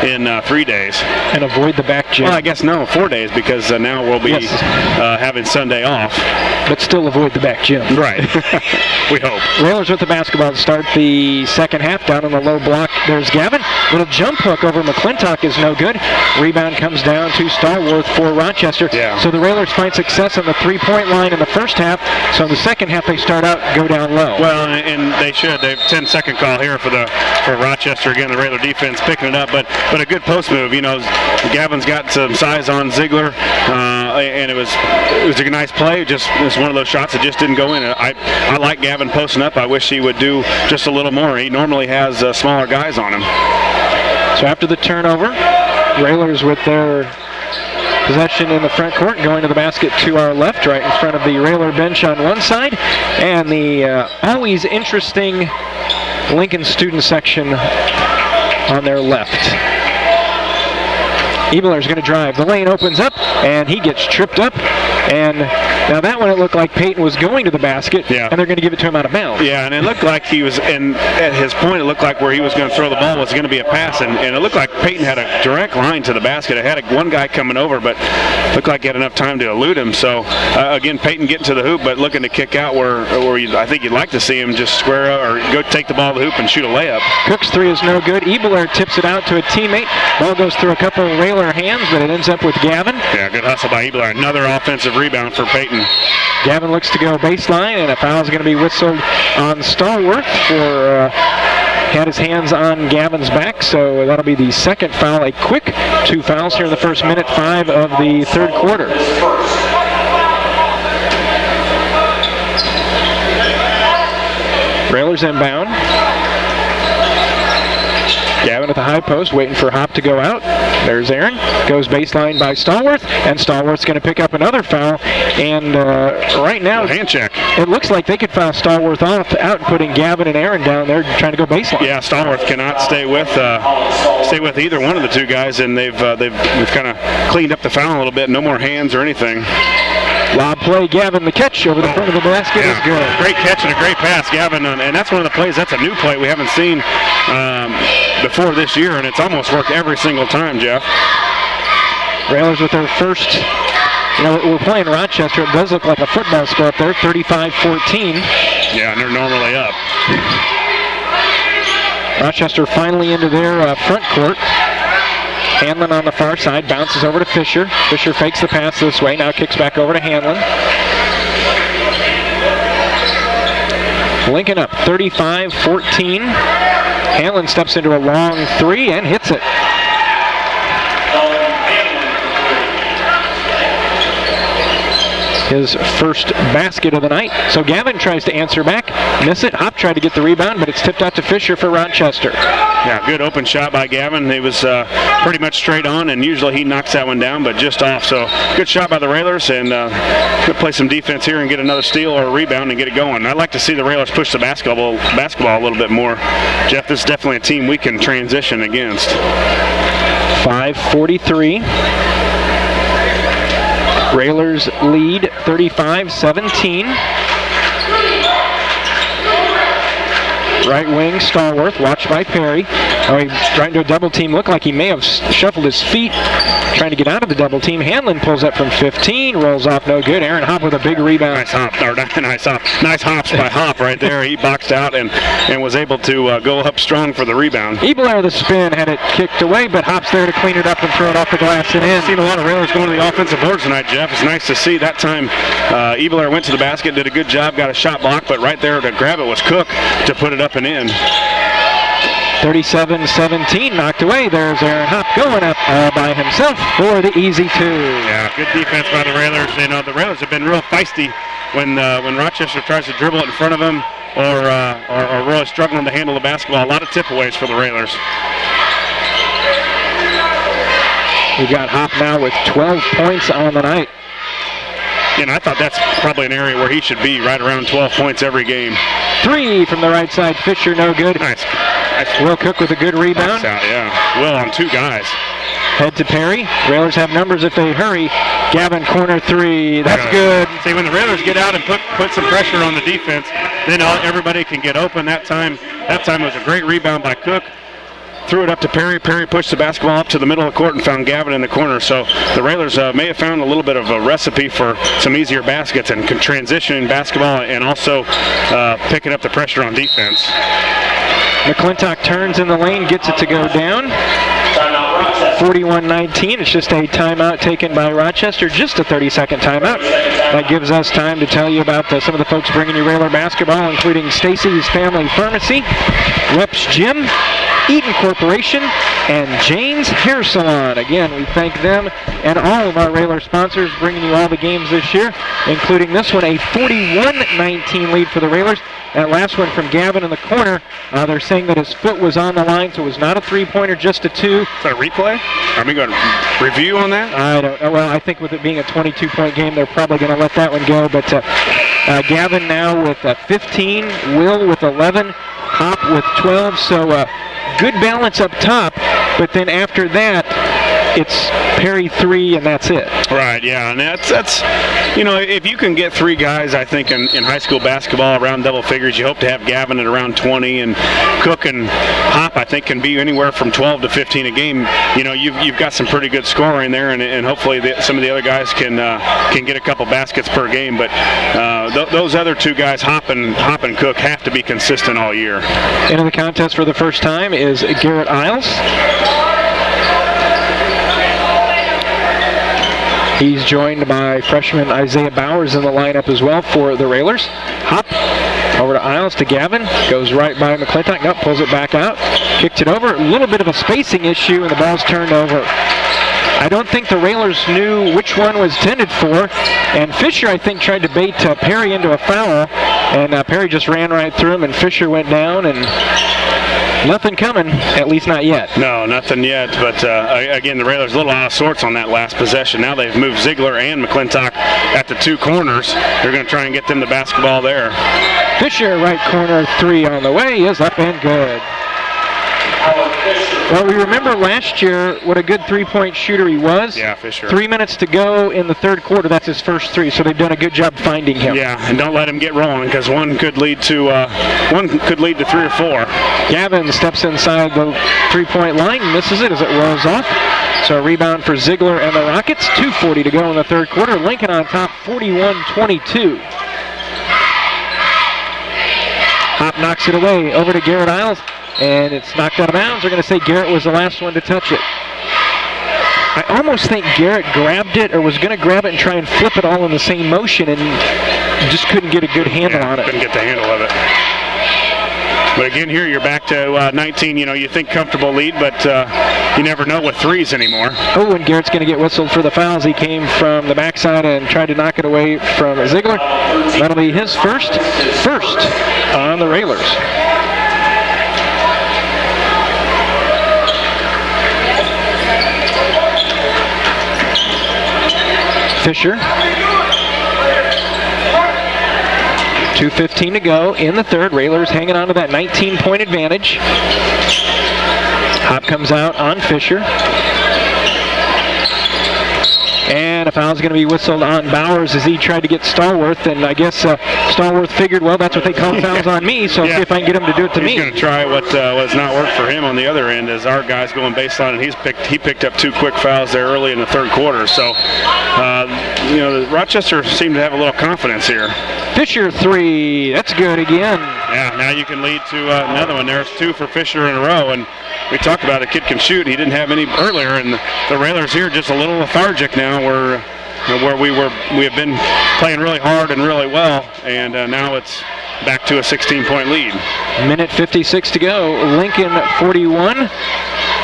in 3 days. And avoid the back gym. Well, I guess no, 4 days, because now we'll be having Sunday off. But still avoid the back gym. Right. We hope. Railers with the basketball to start the second half. Down on the low block, there's Gavin. Little jump hook over McClintock is no good. Rebound comes down to Stallworth for Rochester. Yeah. So the Railers find success on the three-point line in the first half. So in the second half, they start out, go down low. Well, and they should. They have 10-second call here for Rochester. Again, the Railer defense picking it up, but a good post move. You know, Gavin's got some size on Ziegler, and it was a nice play. It's one of those shots that just didn't go in. I like Gavin posting up. I wish he would do just a little more. He normally has smaller guys on him. So after the turnover, Railers with their possession in the front court, going to the basket to our left, right in front of the Railer bench on one side, and the always interesting Lincoln student section on their left. Ebeler's going to drive. The lane opens up, and he gets tripped up. And now that one, it looked like Peyton was going to the basket, and they're going to give it to him out of bounds. Yeah, and it looked like he was, and at his point, it looked like where he was going to throw the ball was going to be a pass, and it looked like Peyton had a direct line to the basket. It had one guy coming over, but looked like he had enough time to elude him. So, again, Peyton getting to the hoop, but looking to kick out where I think you'd like to see him just square up or go take the ball to the hoop and shoot a layup. Cook's three is no good. Ebeler tips it out to a teammate. Ball goes through a couple of Railer hands, but it ends up with Gavin. Yeah, good hustle by Ebeler. Another offensive rebound for Peyton. Gavin looks to go baseline, and a foul is going to be whistled on Stallworth for had his hands on Gavin's back, so that'll be the second foul. A quick 2 fouls here in the first minute 5 of the third quarter. Railers inbound. Gavin at the high post, waiting for Hop to go out. There's Aaron. Goes baseline by Stallworth, and Stallworth's going to pick up another foul. And right now, hand check. It looks like they could foul Stallworth out, putting Gavin and Aaron down there trying to go baseline. Yeah, Stallworth cannot stay with either one of the two guys, and they've kind of cleaned up the foul a little bit. No more hands or anything. Lob play, Gavin, the catch over the front of the basket is good. Great catch and a great pass, Gavin, and that's one of the plays. That's a new play we haven't seen before this year, and it's almost worked every single time, Jeff. Railers with their first, we're playing Rochester. It does look like a football score up there, 35-14. Yeah, and they're normally up. Rochester finally into their front court. Hanlon on the far side, bounces over to Fisher. Fisher fakes the pass this way, now kicks back over to Hanlon. Lincoln up 35-14. Hanlon steps into a long three and hits it. His first basket of the night. So Gavin tries to answer back, miss it. Hop tried to get the rebound, but it's tipped out to Fisher for Rochester. Yeah, good open shot by Gavin. He was pretty much straight on, and usually he knocks that one down, but just off. So good shot by the Railers, and could play some defense here and get another steal or a rebound and get it going. I'd like to see the Railers push the basketball a little bit more. Jeff, this is definitely a team we can transition against. 5:43. Railers lead 35-17. Right wing, Stallworth, watched by Perry. Oh, he's trying to do a double team. Looked like he may have shuffled his feet, trying to get out of the double team. Hanlon pulls up from 15, rolls off, no good. Aaron Hop with a big rebound. Nice hops by Hop right there. He boxed out and was able to go up strong for the rebound. Ebeler the spin, had it kicked away, but Hop's there to clean it up and throw it off the glass and in. I've seen a lot of Railers going to the offensive boards tonight, Jeff. It's nice to see. That time, Ebeler went to the basket, did a good job, got a shot block, but right there to grab it was Cook to put it up and in. 37-17, knocked away. There's Aaron Hop going up by himself for the easy two. Yeah, good defense by the Railers. The Railers have been real feisty when Rochester tries to dribble it in front of them or really struggling to handle the basketball. A lot of tip-aways for the Railers. We got Hop now with 12 points on the night. And I thought that's probably an area where he should be, right around 12 points every game. Three from the right side, Fisher, no good. Nice. Will Cook with a good rebound. Out, yeah. Will on two guys. Head to Perry. Railers have numbers if they hurry. Gavin, corner three. That's good. See, when the Railers get out and put some pressure on the defense, then everybody can get open. That time it was a great rebound by Cook. threw it up to Perry. Perry pushed the basketball up to the middle of the court and found Gavin in the corner. So the Railers may have found a little bit of a recipe for some easier baskets and transitioning basketball and also picking up the pressure on defense. McClintock turns in the lane, gets it to go down. 41-19. It's just a timeout taken by Rochester, just a 30-second timeout. That gives us time to tell you about some of the folks bringing you Railer basketball, including Stacy's Family Pharmacy, Reps Gym, Eaton Corporation, and Jane's Hair Salon. Again, we thank them and all of our Railer sponsors bringing you all the games this year, including this one, a 41-19 lead for the Railers. That last one from Gavin in the corner, they're saying that his foot was on the line, so it was not a three-pointer, just a two. Is that a replay? Are we going to review on that? I don't know. Well, I think with it being a 22-point game, they're probably going to let that one go. But Gavin now with 15, Will with 11, Hop with 12. So good balance up top, but then after that, it's Perry 3, and that's it. Right, yeah, and that's if you can get 3 guys, I think, in high school basketball around double figures, you hope to have Gavin at around 20, and Cook and Hop, I think, can be anywhere from 12 to 15 a game. You've got some pretty good scoring there, and hopefully some of the other guys can get a couple baskets per game. But those other 2 guys, Hop and Cook, have to be consistent all year. Into the contest for the first time is Garrett Isles. He's joined by freshman Isaiah Bowers in the lineup as well for the Railers. Hop over to Isles to Gavin. Goes right by McClintock. Nope, pulls it back out. Kicked it over. A little bit of a spacing issue, and the ball's turned over. I don't think the Railers knew which one was intended for, and Fisher, I think, tried to bait Perry into a foul, and Perry just ran right through him, and Fisher went down, and nothing coming, at least not yet. No, nothing yet, but again, the Railers a little out of sorts on that last possession. Now they've moved Ziegler and McClintock at the 2 corners. They're going to try and get them the basketball there. Fisher, right corner 3 on the way, is up and good. Well, we remember last year what a good three-point shooter he was. Yeah, Fisher. 3 minutes to go in the third quarter. That's his first 3, so they've done a good job finding him. Yeah, and don't let him get rolling, because one could lead to 3 or 4. Gavin steps inside the three-point line, misses it as it rolls off. So a rebound for Ziegler and the Rockets. 2:40 to go in the third quarter. Lincoln on top, 41-22. Hop knocks it away over to Garrett Isles, and it's knocked out of bounds. They're going to say Garrett was the last one to touch it. I almost think Garrett grabbed it or was going to grab it and try and flip it all in the same motion and just couldn't get a good handle on it. Couldn't get the handle of it. But again, here you're back to 19. You think comfortable lead, but you never know with threes anymore. Oh, and Garrett's going to get whistled for the fouls. He came from the backside and tried to knock it away from Ziegler. That'll be his first on the Railers. Fisher. 2:15 to go in the third. Railers hanging on to that 19-point advantage. Hop comes out on Fisher. And a foul's going to be whistled on Bowers as he tried to get Stallworth, and I guess Stallworth figured, well, that's what they call fouls on me, so I'll see if I can get him to do it to me. He's going to try what's not worked for him on the other end, as our guy's going baseline, and he picked up 2 quick fouls there early in the third quarter. So, Rochester seemed to have a little confidence here. Fisher 3, that's good again. Yeah, now you can lead to another one. There's 2 for Fisher in a row, and we talked about a kid can shoot. He didn't have any earlier, and the Railers here just a little lethargic now. Where we have been playing really hard and really well, and now it's back to a 16-point lead. Minute 56 to go. Lincoln 41,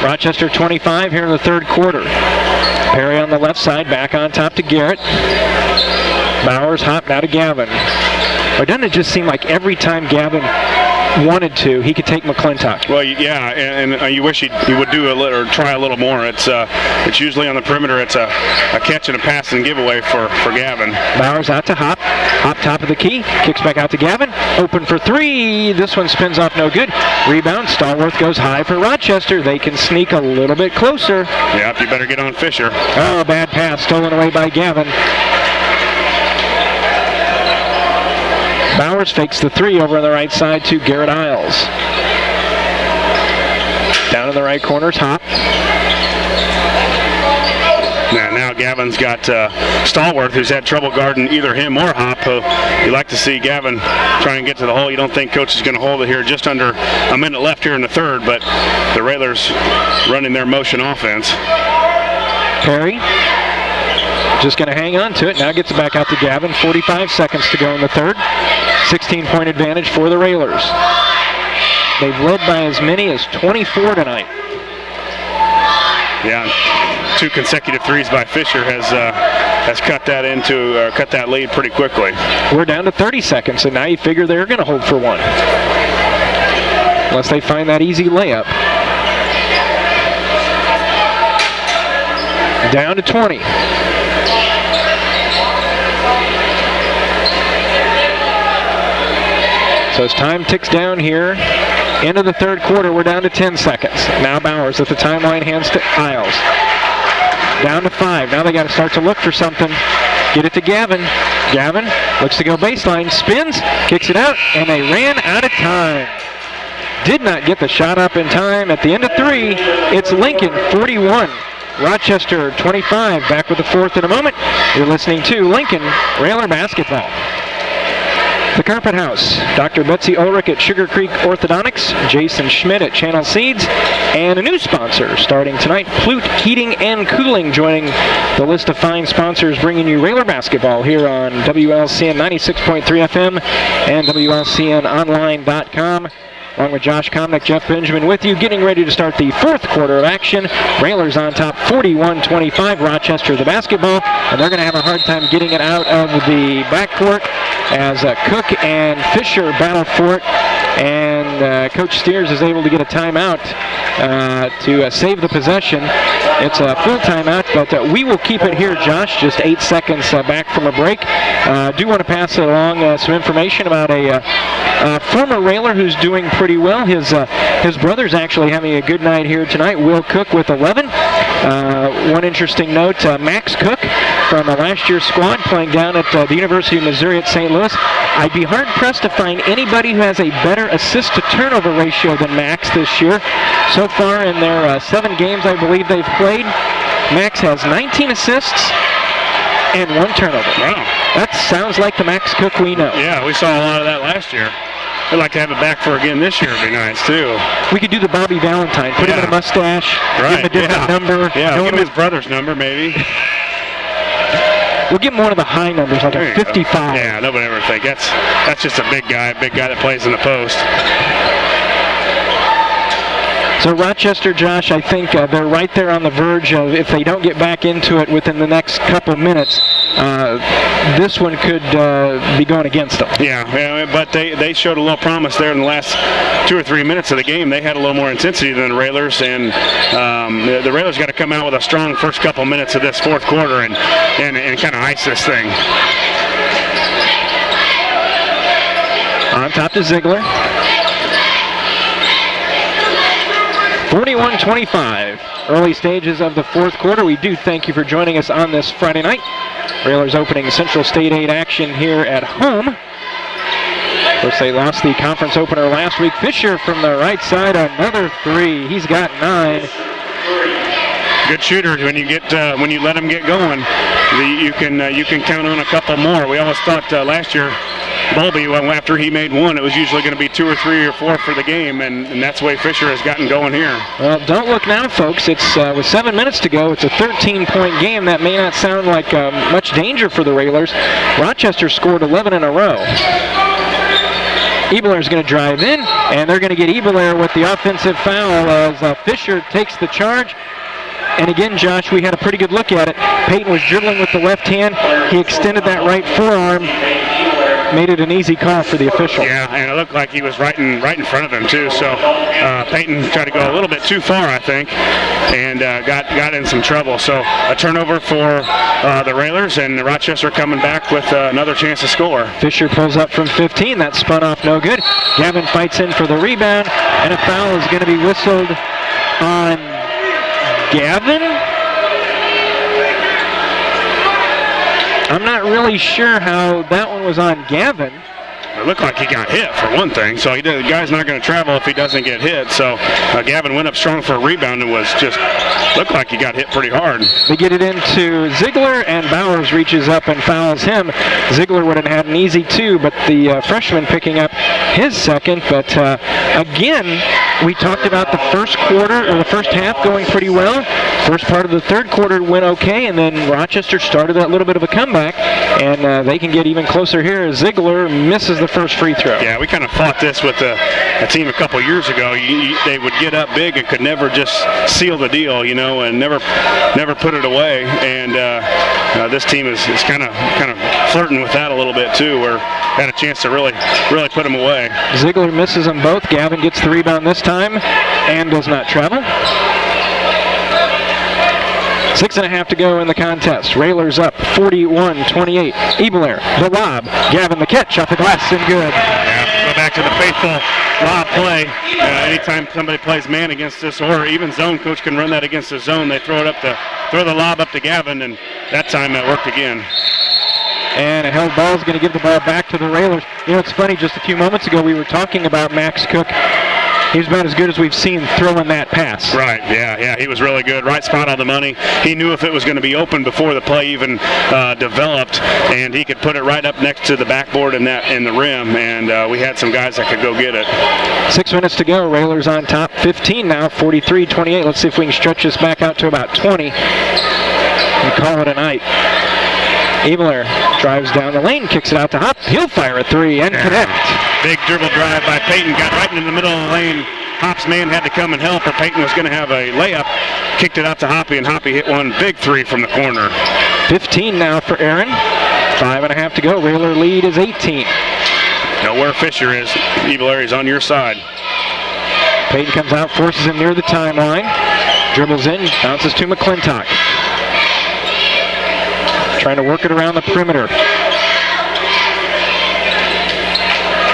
Rochester 25 here in the third quarter. Perry on the left side, back on top to Garrett. Bowers hopped out to Gavin. Or doesn't it just seem like every time Gavin wanted to, he could take McClintock? Well, yeah, and you wish he would do or try a little more. It's usually on the perimeter. It's a catch and a pass and giveaway for Gavin. Bowers out to Hop. Hop top of the key, kicks back out to Gavin. Open for 3. This one spins off no good. Rebound. Stallworth goes high for Rochester. They can sneak a little bit closer. Yep, you better get on Fisher. Oh, bad pass stolen away by Gavin. Bowers fakes the 3 over on the right side to Garrett Isles. Down in the right corner is Hop. Now Gavin's got Stallworth, who's had trouble guarding either him or Hop. You like to see Gavin try and get to the hole. You don't think Coach is going to hold it here. Just under a minute left here in the third, but the Railers running their motion offense. Perry just going to hang on to it. Now gets it back out to Gavin. 45 seconds to go in the third. 16-point advantage for the Railers. They've led by as many as 24 tonight. Yeah, 2 consecutive threes by Fisher has cut that lead pretty quickly. We're down to 30 seconds, and now you figure they're going to hold for one, unless they find that easy layup. Down to 20. So as time ticks down here, into the third quarter, we're down to 10 seconds. Now Bowers at the timeline, hands to Isles. Down to 5. Now they got to start to look for something. Get it to Gavin. Gavin looks to go baseline, spins, kicks it out, and they ran out of time. Did not get the shot up in time. At the end of 3, it's Lincoln 41. Rochester 25. Back with the fourth in a moment. You're listening to Lincoln Railer Basketball. The Carpet House, Dr. Betsy Ulrich at Sugar Creek Orthodontics, Jason Schmidt at Channel Seeds, and a new sponsor starting tonight, Plute Heating and Cooling, joining the list of fine sponsors bringing you Railer Basketball here on WLCN 96.3 FM and WLCNonline.com. Along with Josh Komnick, Jeff Benjamin with you, getting ready to start the fourth quarter of action. Railers on top 41-25, Rochester the basketball, and they're going to have a hard time getting it out of the backcourt as Cook and Fisher battle for it, and Coach Steers is able to get a timeout to save the possession. It's a full timeout, but we will keep it here, Josh, just 8 seconds back from a break. Do want to pass along some information about a former Railer who's doing pretty well. His brother's actually having a good night here tonight. Will Cook with 11. One interesting note, Max Cook from last year's squad playing down at the University of Missouri at St. Louis. I'd be hard-pressed to find anybody who has a better assist-to-turnover ratio than Max this year. So far in their 7 games I believe they've played, Max has 19 assists and 1 turnover. Wow. That sounds like the Max Cook we know. Yeah, we saw a lot of that last year. I'd like to have it back for again this year. It'd be nice, too. We could do the Bobby Valentine. Put him in a mustache, right. Give him a different number. Yeah, give him his brother's number, maybe. We'll give him one of the high numbers, like a 55. Go. Yeah, nobody ever think. That's just a big guy that plays in the post. So Rochester, Josh, I think they're right there on the verge of, if they don't get back into it within the next couple minutes, this one could be going against them. Yeah, but they showed a little promise there in the last 2 or 3 minutes of the game. They had a little more intensity than the Railers, and the Railers got to come out with a strong first couple minutes of this fourth quarter and kind of ice this thing. On top to Ziegler. 41-25, early stages of the fourth quarter. We do thank you for joining us on this Friday night. Railers opening Central State 8 action here at home. Of course, they lost the conference opener last week. Fisher from the right side, another 3. He's got 9. Good shooter when you let him get going. You can count on a couple more. We always thought last year, Bowlby, after he made 1, it was usually going to be 2 or 3 or 4 for the game, and that's the way Fisher has gotten going here. Well, don't look now, folks. It's with 7 minutes to go. It's a 13-point game. That may not sound like much danger for the Railers. Rochester scored 11 in a row. Ebeler's going to drive in, and they're going to get Ebeler with the offensive foul as Fisher takes the charge. And again, Josh, we had a pretty good look at it. Peyton was dribbling with the left hand. He extended that right forearm. Made it an easy call for the official. Yeah, and it looked like he was right in front of him too. So Peyton tried to go a little bit too far, I think, and got in some trouble. So a turnover for the Railers, and Rochester coming back with another chance to score. Fisher pulls up from 15. That spun off no good. Gavin fights in for the rebound, and a foul is going to be whistled on Gavin. I'm not really sure how that one was on Gavin. It looked like he got hit for one thing, so the guy's not going to travel if he doesn't get hit. So Gavin went up strong for a rebound and looked like he got hit pretty hard. They get it into Ziegler, and Bowers reaches up and fouls him. Ziegler would have had an easy 2, but the freshman picking up his second. But again, we talked about the first quarter, or the first half, going pretty well. First part of the third quarter went okay, and then Rochester started that little bit of a comeback, and they can get even closer here. Ziegler misses the first free throw. Yeah, we kind of fought this with a team a couple years ago. They would get up big and could never just seal the deal, and never put it away. And this team is kind of flirting with that a little bit too, where had a chance to really put them away. Ziegler misses them both. Gavin gets the rebound this time and does not travel. 6.5 to go in the contest. Railers up 41-28. Ebelair, the lob. Gavin the catch off the glass and good. Yeah, go back to the faithful lob play. Anytime somebody plays man against us, or even zone, coach can run that against the zone. They throw the lob up to Gavin, and that time that worked again. And a held ball is going to give the ball back to the Railers. It's funny, just a few moments ago we were talking about Max Cook. He was about as good as we've seen throwing that pass. Right, yeah, he was really good. Right spot on the money. He knew if it was going to be open before the play even developed, and he could put it right up next to the backboard and the rim, and we had some guys that could go get it. 6 minutes to go. Railers on top, 15 now, 43-28. Let's see if we can stretch this back out to about 20 and call it a night. Ebelair drives down the lane, kicks it out to Hop. He'll fire a 3 and connect. Big dribble drive by Peyton, got right into the middle of the lane. Hop's man had to come and help, or Peyton was going to have a layup. Kicked it out to Hoppy, and Hoppy hit one big 3 from the corner. 15 now for Aaron. 5.5 to go. Railer lead is 18. Know where Fisher is. Ebelair is on your side. Peyton comes out, forces him near the timeline. Dribbles in, bounces to McClintock. Trying to work it around the perimeter.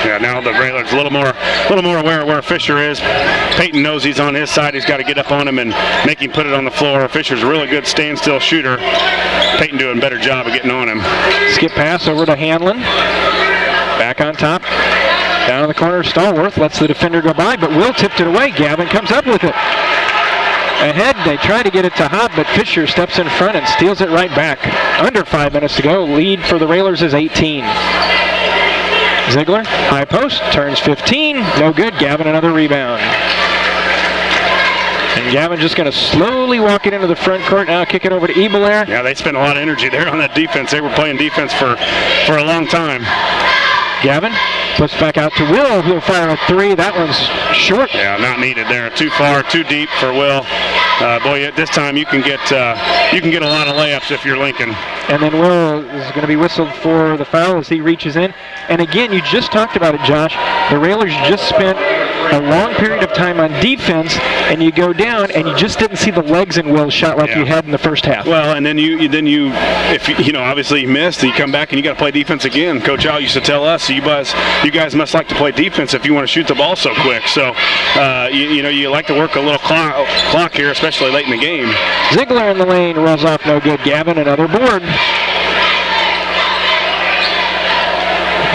Yeah, now the Railers a little more aware of where Fisher is. Peyton knows he's on his side. He's got to get up on him and make him put it on the floor. Fisher's a really good standstill shooter. Peyton doing a better job of getting on him. Skip pass over to Hanlon. Back on top. Down in the corner, Stallworth lets the defender go by, but Will tipped it away. Gavin comes up with it. Ahead, they try to get it to Hobb, but Fisher steps in front and steals it right back. Under 5 minutes to go. Lead for the Railers is 18. Ziegler, high post, turns 15. No good. Gavin another rebound. And Gavin just going to slowly walk it into the front court. Now kick it over to Ebelair. Yeah, they spent a lot of energy there on that defense. They were playing defense for a long time. Gavin puts back out to Will. He'll fire a 3. That one's short. Yeah, not needed there. Too far, too deep for Will. Boy, at this time you can get a lot of layups if you're Lincoln. And then Will is going to be whistled for the foul as he reaches in. And again, you just talked about it, Josh. The Railers just spent a long period of time on defense, and you go down, and you just didn't see the legs in Will's shot like you had in the first half. Well, and then you if obviously you missed, you come back and you got to play defense again. Coach Al used to tell us, you guys must like to play defense if you want to shoot the ball so quick. So you like to work a little clock here, especially late in the game. Ziegler in the lane rolls off, no good. Gavin another board.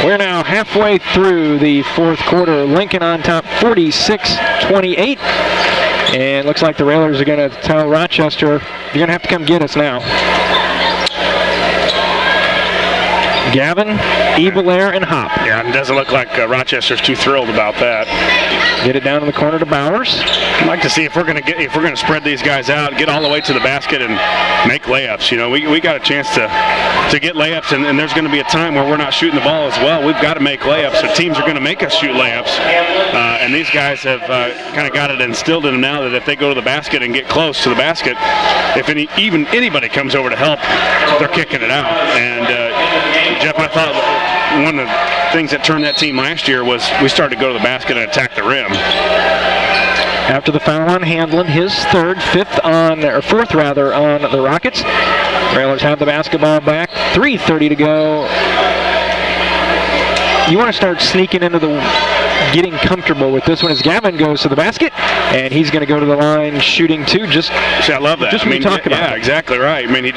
We're now halfway through the fourth quarter. Lincoln on top 46-28. And looks like the Railers are going to tell Rochester, you're going to have to come get us now. Gavin, Ebelair, and Hop. Yeah, it doesn't look like Rochester's too thrilled about that. Get it down in the corner to Bowers. I'd like to see if we're going to spread these guys out, get all the way to the basket, and make layups. We got a chance to get layups, and there's going to be a time where we're not shooting the ball as well. We've got to make layups. So teams are going to make us shoot layups, and these guys have kind of got it instilled in them now that if they go to the basket and get close to the basket, if even anybody comes over to help, they're kicking it out. And Jeff, I thought one of the things that turned that team last year was we started to go to the basket and attack the rim. After the foul on Hanlon, his fourth on the Rockets. Railers have the basketball back. 3:30 to go you want to start sneaking into getting comfortable with this one as Gavin goes to the basket, and he's going to go to the line shooting two. I love that. Just what we talked about. Yeah, exactly right. I mean, he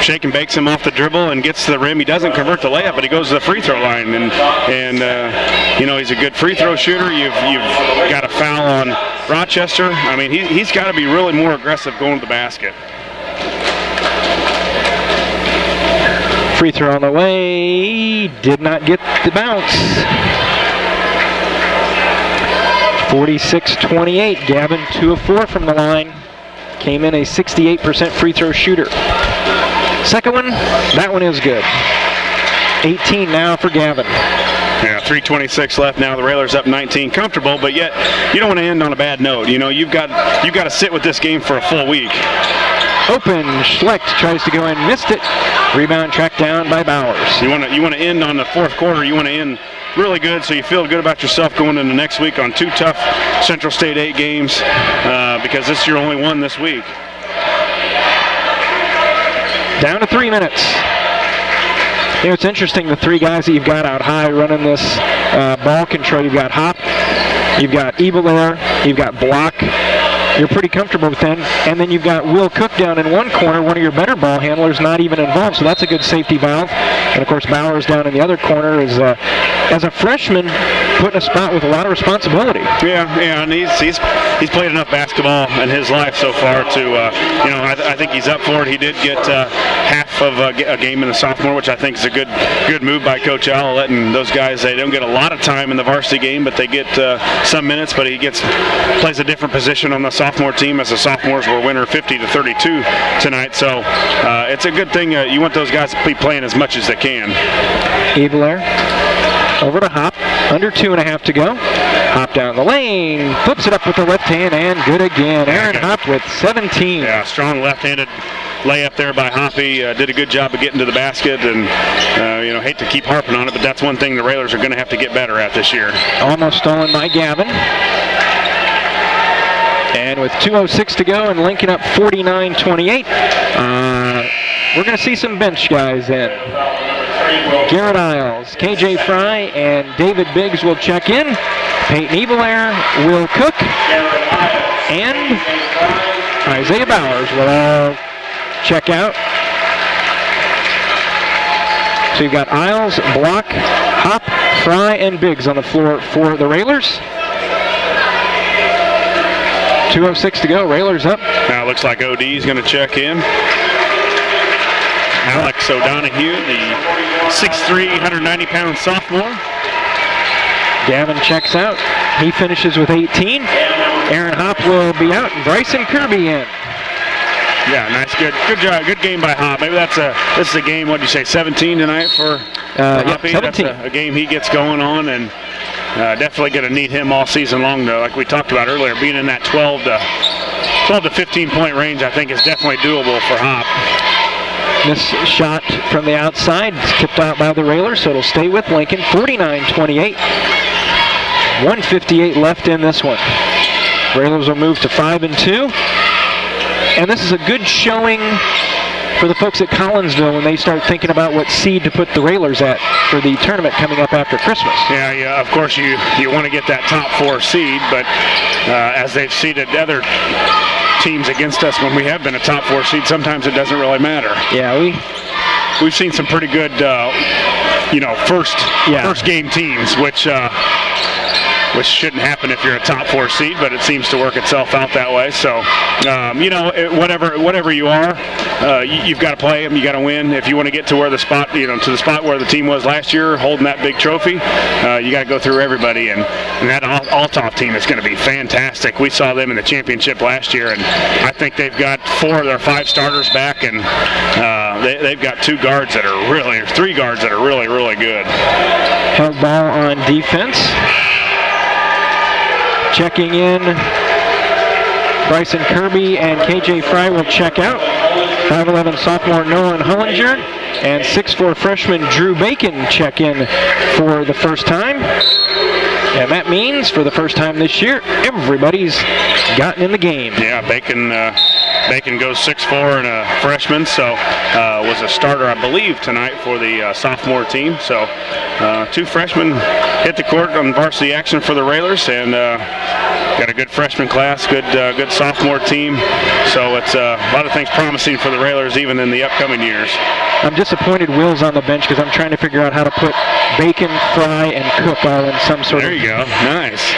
shake and bakes him off the dribble and gets to the rim. He doesn't convert the layup, but he goes to the free throw line, and you know, he's a good free throw shooter. You've got a foul on Rochester. I mean, he's got to be really more aggressive going to the basket. Free throw on the way, did not get the bounce. 46-28, Gavin 2 of 4 from the line. Came in a 68% free throw shooter. Second one, that one is good. 18 now for Gavin. Yeah, 3:26 left now. The Railers up 19, comfortable, but yet you don't want to end on a bad note. You know, you've got to sit with this game for a full week. Open, Schlecht tries to go in, missed it. Rebound tracked down by Bowers. You want to end on the fourth quarter. You want to end really good, so you feel good about yourself going into next week on 2 tough Central State 8 games, because this is your only one this week. Down to 3 minutes. You know, it's interesting, the 3 guys that you've got out high running this ball control. You've got Hop, you've got Evelair, you've got Block. You're pretty comfortable with them. And then you've got Will Cook down in one corner, one of your better ball handlers, not even involved. So that's a good safety valve. And, of course, Bowers down in the other corner is, as a freshman, put in a spot with a lot of responsibility. Yeah, and he's played enough basketball in his life so far to, you know, I think he's up for it. He did get half of a game in the sophomore, which I think is a good move by Coach Al, letting those guys, they don't get a lot of time in the varsity game, but they get some minutes, but he plays a different position on the sophomore team, as the sophomores were winner 50-32 tonight. So it's a good thing. You want those guys to be playing as much as they can. Evelair over to Hop. Under 2.5 to go. Hop down the lane, flips it up with the left hand, and good again. Aaron Hop with 17. Yeah, strong left-handed layup there by Hoppy. Did a good job of getting to the basket, and you know, hate to keep harping on it, but that's one thing the Railers are going to have to get better at this year. Almost stolen by Gavin. And with 2:06 to go and Lincoln up 49-28, we're going to see some bench guys in. Garrett Isles, KJ Fry, and David Biggs will check in. Peyton Evelair, Will Cook, and Isaiah Bowers will all check out. So you've got Isles, Block, Hop, Fry, and Biggs on the floor for the Railers. 2:06 to go, Railers up. Now it looks like OD is going to check in. Alex O'Donohue, the 6'3", 190-pound sophomore. Gavin checks out. He finishes with 18. Aaron Hop will be out, and Bryson Kirby in. Yeah, nice, good job, good game by Hop. Maybe this is a game. What did you say, 17 tonight for Hoppy? 17. That's a game he gets going on, and definitely going to need him all season long, though. Like we talked about earlier, being in that 12 to 15 point range, I think is definitely doable for Hop. This shot from the outside is tipped out by the Railers, so it'll stay with Lincoln. 49-28. 1:58 left in this one. Railers will move to 5-2. And this is a good showing for the folks at Collinsville when they start thinking about what seed to put the Railers at for the tournament coming up after Christmas. Yeah, of course you want to get that top 4 seed, but as they've seeded other teams against us when we have been a top 4 seed, sometimes it doesn't really matter. Yeah, we've seen some pretty good, first game teams, which shouldn't happen if you're a top 4 seed, but it seems to work itself out that way. So, whatever you are, you've got to play them. You got to win if you want to get to where the spot where the team was last year, holding that big trophy. You got to go through everybody, and that all-top team is going to be fantastic. We saw them in the championship last year, and I think they've got 4 of their 5 starters back, and they've got 3 guards that are really, really good. Held ball on defense. Checking in, Bryson Kirby and KJ Fry will check out. 5'11" sophomore Nolan Hollinger and 6'4" freshman Drew Bacon check in for the first time. And that means for the first time this year, everybody's gotten in the game. Yeah, Bacon Bacon goes 6'4" and a freshman, so was a starter, I believe, tonight for the sophomore team. So 2 freshmen hit the court on varsity action for the Railers, and got a good freshman class, good sophomore team. So it's a lot of things promising for the Railers even in the upcoming years. I'm disappointed Will's on the bench because I'm trying to figure out how to put Bacon, Fry, and Cook all in some sort There you go. Nice.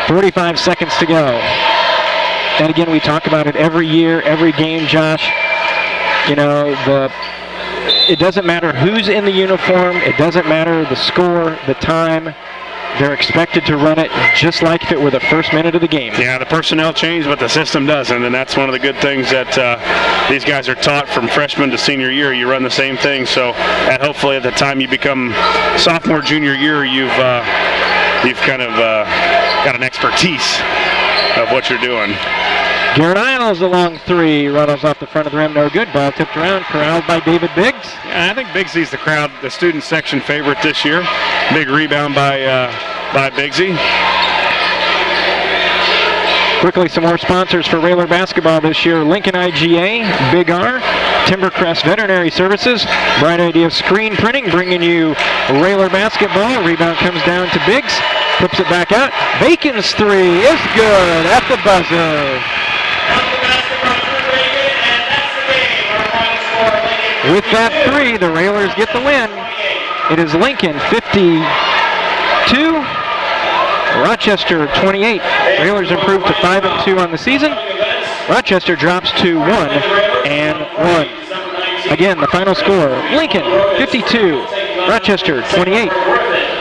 45 seconds to go. And again, we talk about it every year, every game, Josh. You know, it doesn't matter who's in the uniform. It doesn't matter the score, the time. They're expected to run it just like if it were the first minute of the game. Yeah, the personnel change, but the system doesn't, and that's one of the good things that these guys are taught from freshman to senior year. You run the same thing, so hopefully at the time you become sophomore, junior year, you've kind of got an expertise of what you're doing. Garrett Isles, a long 3, rattles off the front of the rim, no good. Ball tipped around, corralled by David Biggs. Yeah, I think Biggsy's the student section favorite this year. Big rebound by Biggsy. Quickly, some more sponsors for Railer basketball this year. Lincoln IGA, Big R, Timbercrest Veterinary Services, Bright Idea Screen Printing, bringing you Railer basketball. Rebound comes down to Biggs, flips it back out. Bacon's 3 is good at the buzzer. With that 3, the Railers get the win. It is Lincoln 52, Rochester 28. Railers improved to 5-2 on the season. Rochester drops to 1-1. Again, the final score, Lincoln 52, Rochester 28.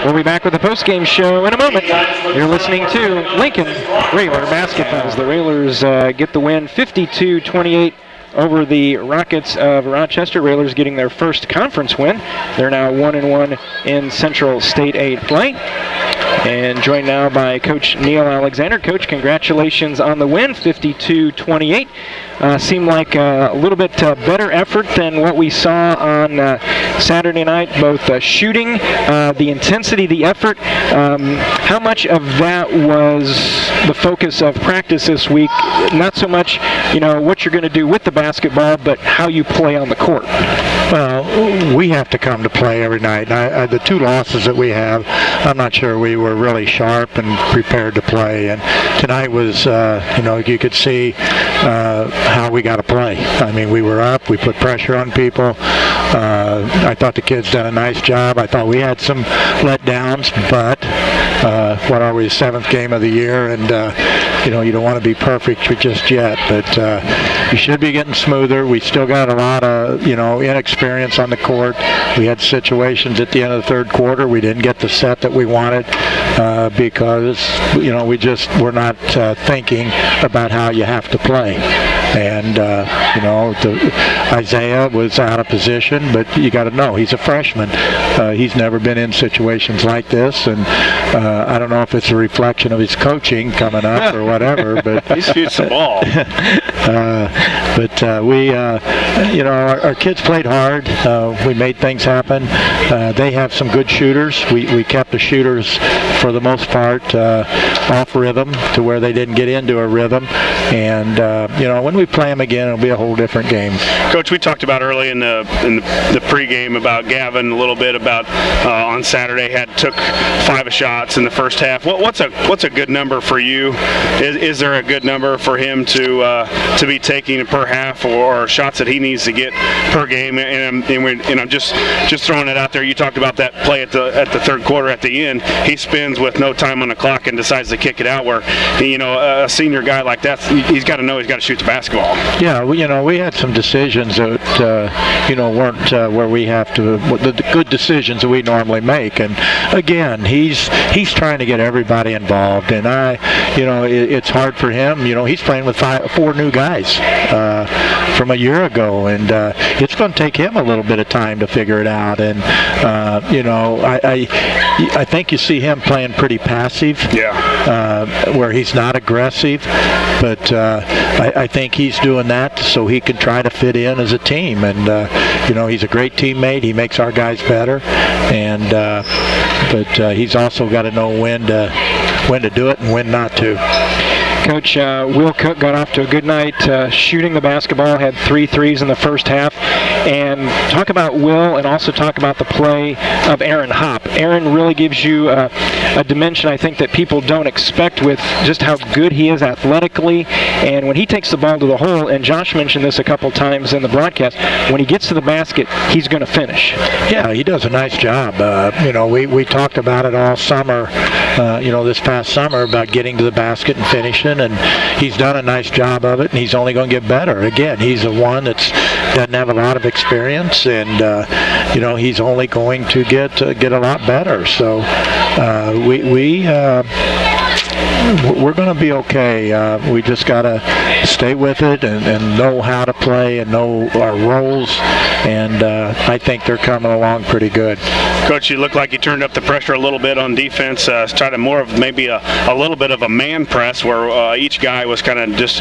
We'll be back with a post-game show in a moment. You're listening to Lincoln Railer Basketball as the Railers get the win 52-28 over the Rockets of Rochester. Railers getting their first conference win. They're now 1-1 in Central State 8 play. And joined now by Coach Neil Alexander. Coach, congratulations on the win, 52-28. Seemed like a little bit better effort than what we saw on Saturday night, both shooting, the intensity, the effort. How much of that was the focus of practice this week? Not so much, what you're going to do with the basketball, but how you play on the court. Well, we have to come to play every night. The 2 losses that we have, I'm not sure we were really sharp and prepared to play. And tonight was, you could see how we got to play. I mean, we were up. We put pressure on people. I thought the kids did a nice job. I thought we had some letdowns, but what are we, 7th game of the year, and you don't want to be perfect just yet, but you should be getting smoother. We still got a lot of inexperience on the court. We had situations at the end of the 3rd quarter. We didn't get the set that we wanted because we just were not thinking about how you have to play. And Isaiah was out of position, but you got to know he's a freshman. He's never been in situations like this, and I don't know if it's a reflection of his coaching coming up or whatever. But he shoots the ball. Our kids played hard. We made things happen. They have some good shooters. We kept the shooters for the most part off rhythm to where they didn't get into a rhythm. And when we play them again, it'll be a whole different game. Coach, we talked about early in the pregame about Gavin a little bit about on Saturday took 5 shots in the first half. What's a good number for you? Is there a good number for him to be taking per half or shots that he needs to get per game? And I'm just throwing it out there. You talked about that play at the 3rd quarter at the end. He spins with no time on the clock and decides to kick it out. Where a senior guy like that, he's got to know he's got to shoot the basketball. Yeah, we had some decisions that weren't where we have to the good decisions that we normally make. And again, he's trying to get everybody involved, and it's hard for him. He's playing with 4 new guys from a year ago, and it's going to take him a little bit of time to figure it out. And I think you see him playing pretty passive. Yeah. Where he's not aggressive, but I think he's doing that so he can try to fit in as a team. And he's a great teammate. He makes our guys better, and but he's also got to know when to do it and when not to. Coach, Will Cook got off to a good night shooting the basketball, had 3 threes in the first half. And talk about Will and also talk about the play of Aaron Hopp. Aaron really gives you a dimension, I think, that people don't expect with just how good he is athletically. And when he takes the ball to the hole, and Josh mentioned this a couple times in the broadcast, when he gets to the basket, he's going to finish. Yeah, he does a nice job. We talked about it all summer, this past summer, about getting to the basket and finishing, and he's done a nice job of it, and he's only going to get better. Again, he's the one that doesn't have a lot of experience, and he's only going to get a lot better. So we're going to be okay. We just got to stay with it and know how to play and know our roles, and I think they're coming along pretty good. Coach, you look like you turned up the pressure a little bit on defense, started more of maybe a little bit of a man press where each guy was kind of just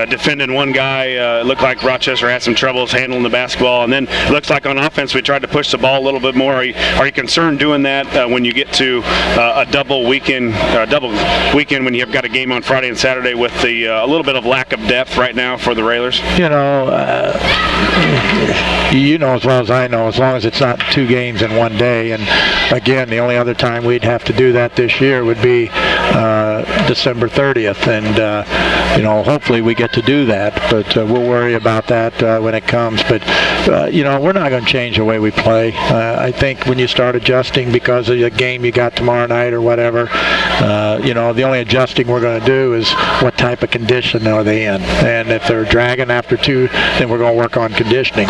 defending one guy. It looked like Rochester had some troubles handling the basketball, and then it looks like on offense we tried to push the ball a little bit more. Are you concerned doing that when you get to a double weekend when you've got a game on Friday and Saturday with the a little bit of lack of depth right now for the Railers? You know as well as I know, as long as it's not 2 games in one day. And again, the only other time we'd have to do that this year would be December 30th, and hopefully we get to do that, but we'll worry about that when it comes. But we're not going to change the way we play. I think when you start adjusting because of the game you got tomorrow night or whatever, the only adjusting we're going to do is what type of condition are they in, and if they're dragging after 2, then we're going to work on conditioning.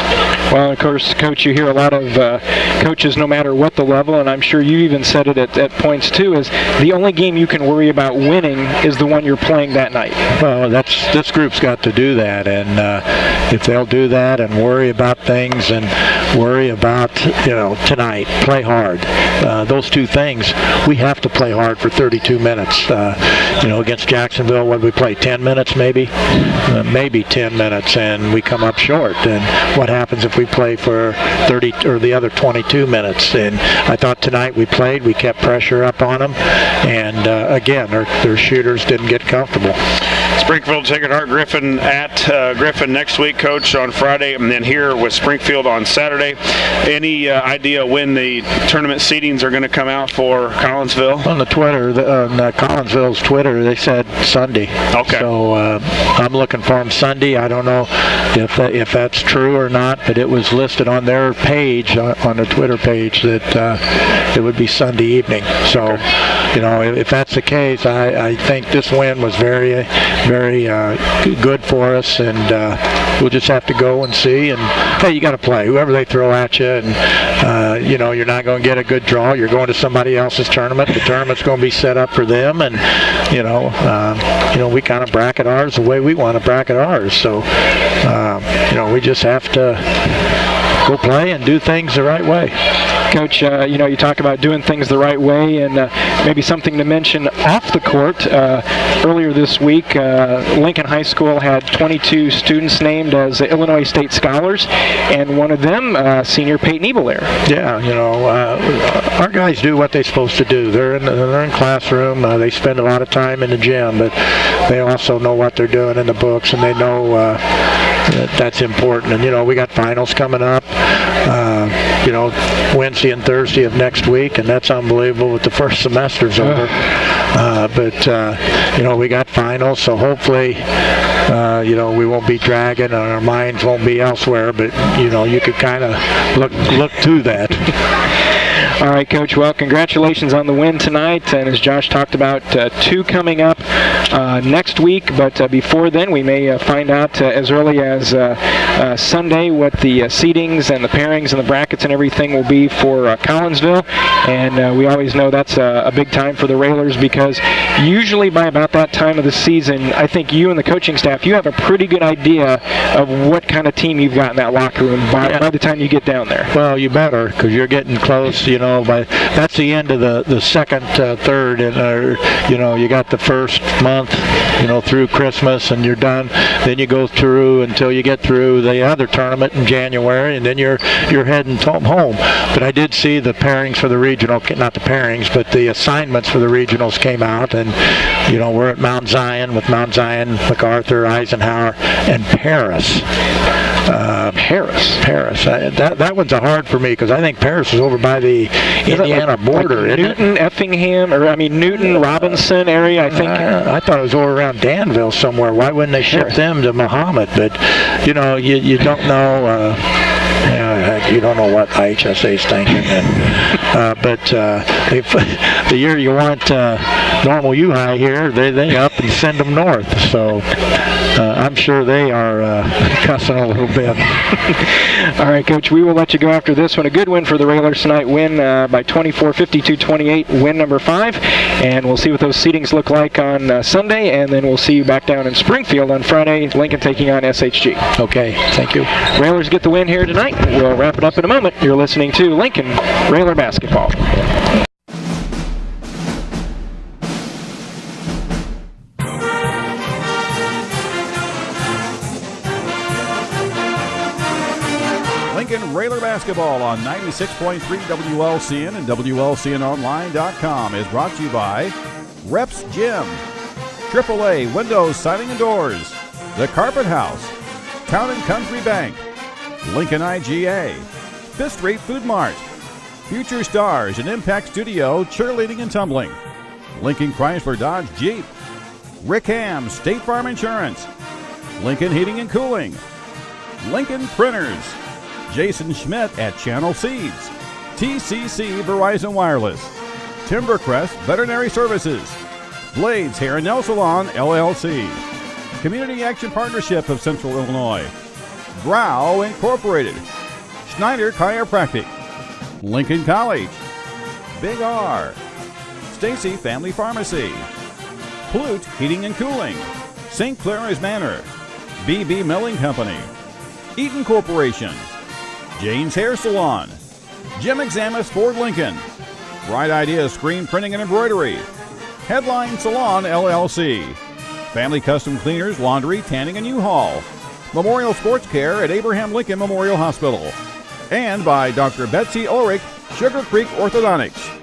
Well, of course, Coach, you hear a lot of coaches, no matter what the level, and I'm sure you even said it at points too, is the only game you can worry about winning is the one you're playing that night. Well, this group's got to do that, and if they'll do that and worry about things and worry about tonight, play hard. Those 2 things, we have to play hard for 32 minutes. Against Jacksonville, what did we play? 10 minutes maybe 10 minutes, and we come up short. And what happens if we play for 30 or the other 22 minutes? And I thought tonight we kept pressure up on them, and again, their shooters didn't get comfortable. Springfield, Sacred Heart, Griffin at Griffin next week, Coach, on Friday, and then here with Springfield on Saturday. Any idea when the tournament seedings are going to come out for Collinsville? On the Twitter, on Collinsville's Twitter, they said Sunday. Okay. So I'm looking for them Sunday. I don't know if that's true or not, but it was listed on their page, on the Twitter page, that it would be Sunday evening. So, if that's the case, I think this win was very, very good for us, and we'll just have to go and see. And hey, you got to play whoever they throw at you, and you're not going to get a good draw. You're going to somebody else's tournament. The tournament's going to be set up for them, and we kind of bracket ours the way we want to bracket ours. So we just have to go play and do things the right way. Coach, you talk about doing things the right way, and maybe something to mention off the court. Earlier this week, Lincoln High School had 22 students named as Illinois State Scholars, and one of them, senior Peyton Ebelair. Yeah, our guys do what they're supposed to do. They're in classroom. They spend a lot of time in the gym, but they also know what they're doing in the books, and they know that's important. And we got finals coming up. Wednesday and Thursday of next week, and that's unbelievable with the first semester's over. But we got finals, so hopefully, we won't be dragging and our minds won't be elsewhere, but, you could kind of look to that. All right, Coach. Well, congratulations on the win tonight. And as Josh talked about, 2 coming up next week. But before then, we may find out as early as Sunday what the seedings and the pairings and the brackets and everything will be for Collinsville. And we always know that's a big time for the Railers, because usually by about that time of the season, I think you and the coaching staff, you have a pretty good idea of what kind of team you've got in that locker room by the time you get down there. Well, you better, because you're getting close. but that's the end of the second, third, and you got the first month, through Christmas, and you're done. Then you go through until you get through the other tournament in January, and then you're heading home. But I did see the pairings for the regional, not the pairings, but the assignments for the regionals came out, and we're at Mount Zion with Mount Zion, MacArthur, Eisenhower, and Paris. Paris. That one's hard for me because I think Paris is over by the Indiana border. Like Newton, Effingham, Newton, Robinson area, I think. I thought it was over around Danville somewhere. Why wouldn't they ship them to Muhammad? But, you don't know. You don't know what IHSA is thinking. But the year you want normal U-High here, they up and send them north. So I'm sure they are cussing a little bit. All right, Coach, we will let you go after this one. A good win for the Railers tonight. Win by 24, 52-28, win number 5. And we'll see what those seedings look like on Sunday, and then we'll see you back down in Springfield on Friday. Lincoln taking on SHG. Okay, thank you. Railers get the win here tonight. We'll wrap it up in a moment. You're listening to Lincoln Railer Basketball. Lincoln Railer Basketball on 96.3 WLCN and WLCNonline.com is brought to you by Reps Gym, AAA Windows, Siding and Doors, The Carpet House, Town & Country Bank, Lincoln IGA, Fifth Street Food Mart, Future Stars and Impact Studio Cheerleading and Tumbling, Lincoln Chrysler Dodge Jeep, Rick Ham State Farm Insurance, Lincoln Heating and Cooling, Lincoln Printers, Jason Schmidt at Channel Seeds, TCC Verizon Wireless, Timbercrest Veterinary Services, Blades Hair and Nail Salon LLC, Community Action Partnership of Central Illinois, Grau Incorporated, Schneider Chiropractic, Lincoln College, Big R, Stacy Family Pharmacy, Plute Heating and Cooling, St. Clara's Manor, BB Milling Company, Eaton Corporation, Jane's Hair Salon, Jim Examus Ford Lincoln, Bright Ideas Screen Printing and Embroidery, Headline Salon LLC, Family Custom Cleaners, Laundry, Tanning and U-Haul, Memorial Sports Care at Abraham Lincoln Memorial Hospital, and by Dr. Betsy Ulrich, Sugar Creek Orthodontics.